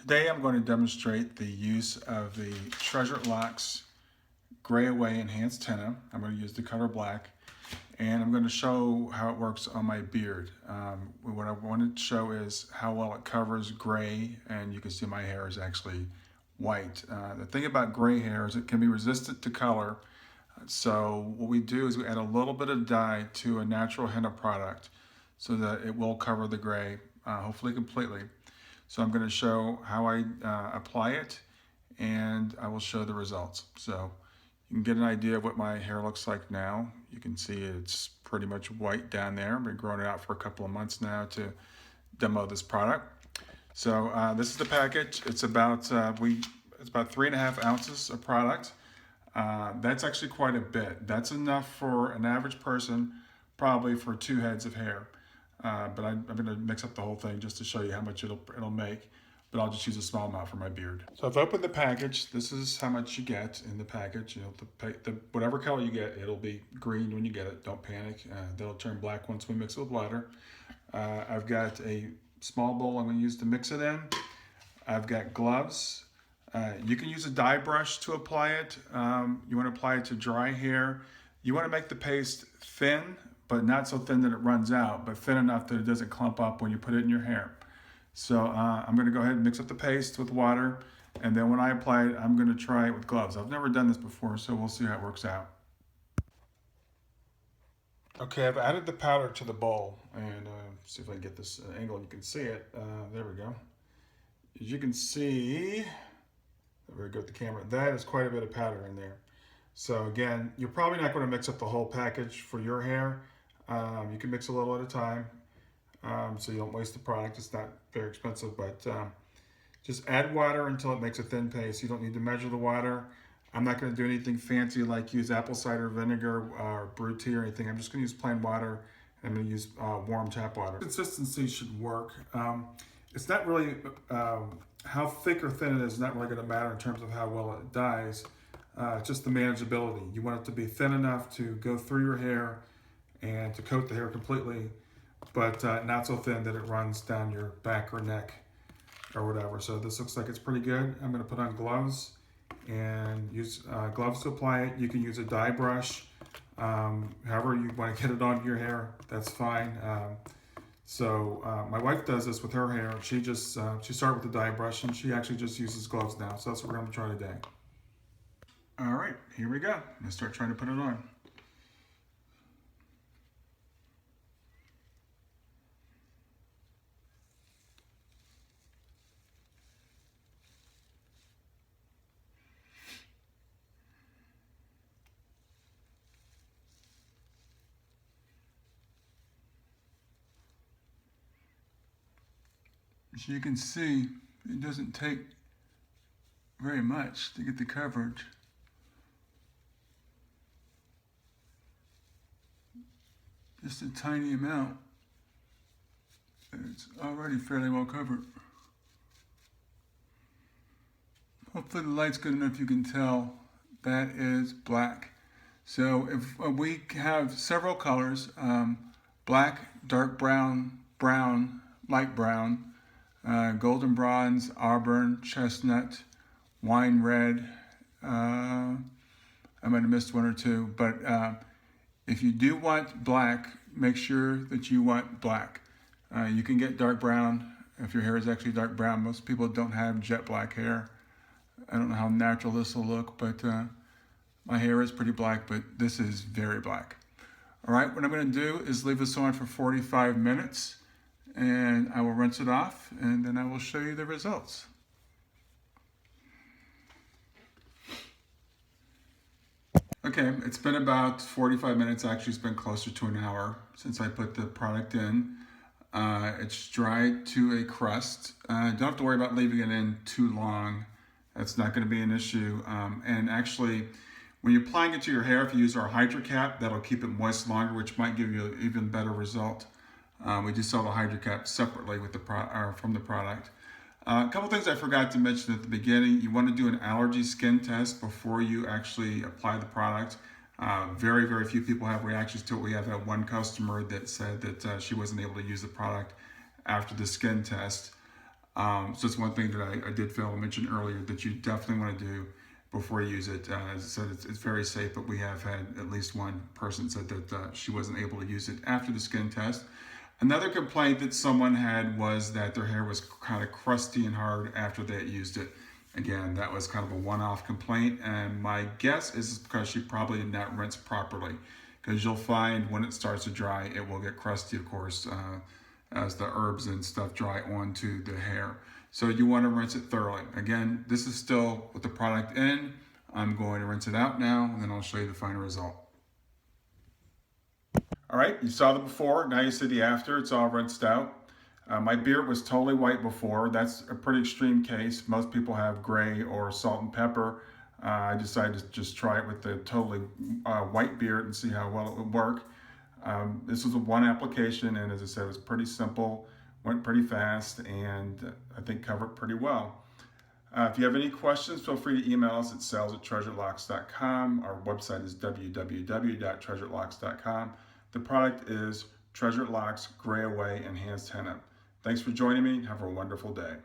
Today I'm going to demonstrate the use of the Treasure Locks Gray Away Enhanced Henna. I'm going to use the color black, and I'm going to show how it works on my beard. What I want to show is how well it covers gray, and you can see my hair is actually white. The thing about gray hair is it can be resistant to color. So what we do is we add a little bit of dye to a natural henna product so that it will cover the gray, hopefully completely. So I'm going to show how I apply it, and I will show the results. So you can get an idea of what my hair looks like now. You can see it's pretty much white down there. I've been growing it out for a couple of months now to demo this product. So this is the package. It's about 3.5 ounces of product. That's actually quite a bit. That's enough for an average person, probably for 2 heads of hair. But I'm going to mix up the whole thing just to show you how much it'll make. But I'll just use a small amount for my beard. So I've opened the package. This is how much you get in the package. You know, whatever color you get, it'll be green when you get it. Don't panic. They'll turn black once we mix it with water. I've got a small bowl I'm going to use to mix it in. I've got gloves. You can use a dye brush to apply it. You want to apply it to dry hair. You want to make the paste thin, but not so thin that it runs out, but thin enough that it doesn't clump up when you put it in your hair. So I'm going to go ahead and mix up the paste with water, and then when I apply it, I'm going to try it with gloves. I've never done this before, so we'll see how it works out. Okay, I've added the powder to the bowl, and see if I can get this angle and you can see it. There we go. As you can see, very good with the camera, that is quite a bit of powder in there. So again, you're probably not going to mix up the whole package for your hair. You can mix a little at a time, so you don't waste the product. It's not very expensive, but just add water until it makes a thin paste. You don't need to measure the water. I'm not going to do anything fancy like use apple cider vinegar or brew tea or anything. I'm just going to use plain water, and I'm going to use warm tap water. Consistency should work. It's not really, how thick or thin it is not really going to matter in terms of how well it dyes. Just the manageability. You want it to be thin enough to go through your hair and to coat the hair completely, but not so thin that it runs down your back or neck or whatever. So this looks like it's pretty good. I'm going to put on gloves and use gloves to apply it. You can use a dye brush. However you want to get it onto your hair, that's fine. My wife does this with her hair. She started with the dye brush, and she actually just uses gloves now. So that's what we're going to try today. All right, here we go. I'm going to start trying to put it on. As you can see, it doesn't take very much to get the coverage. Just a tiny amount. It's already fairly well covered. Hopefully the light's good enough you can tell that is black. So if we have several colors, black, dark brown, brown, light brown, golden bronze, auburn, chestnut, wine red. I might have missed one or two, but if you do want black, make sure that you want black. You can get dark brown if your hair is actually dark brown. Most people don't have jet black hair. I don't know how natural this will look, but my hair is pretty black, but this is very black. All right, what I'm going to do is leave this on for 45 minutes, and I will rinse it off, and then I will show you the results. Okay, it's been about 45 minutes. Actually, it's been closer to an hour since I put the product in. It's dried to a crust. Don't have to worry about leaving it in too long. That's not going to be an issue. And actually, when you're applying it to your hair, if you use our Hydro Cap, that'll keep it moist longer, which might give you an even better result. We do sell the Hydro Cap separately with from the product. A couple things I forgot to mention at the beginning. You want to do an allergy skin test before you actually apply the product. Very, very few people have reactions to it. We have had one customer that said that she wasn't able to use the product after the skin test. So it's one thing that I did fail to mention earlier that you definitely want to do before you use it. As I said, it's very safe, but we have had at least one person said that she wasn't able to use it after the skin test. Another complaint that someone had was that their hair was kind of crusty and hard after they had used it. Again, that was kind of a one-off complaint, and my guess is because she probably did not rinse properly. Because you'll find when it starts to dry, it will get crusty, of course, as the herbs and stuff dry onto the hair. So you want to rinse it thoroughly. Again, this is still with the product in. I'm going to rinse it out now, and then I'll show you the final result. All right, you saw the before, now you see the after. It's all rinsed out. My beard was totally white before. That's a pretty extreme case. Most people have gray or salt and pepper. I decided to just try it with the totally white beard and see how well it would work. This was a one application, and as I said, it was pretty simple, went pretty fast, and I think covered pretty well. If you have any questions, feel free to email us at sales@treasurelocks.com. Our website is www.treasurelocks.com. The product is Treasure Locks Gray Away Enhanced Henna. Thanks for joining me. Have a wonderful day.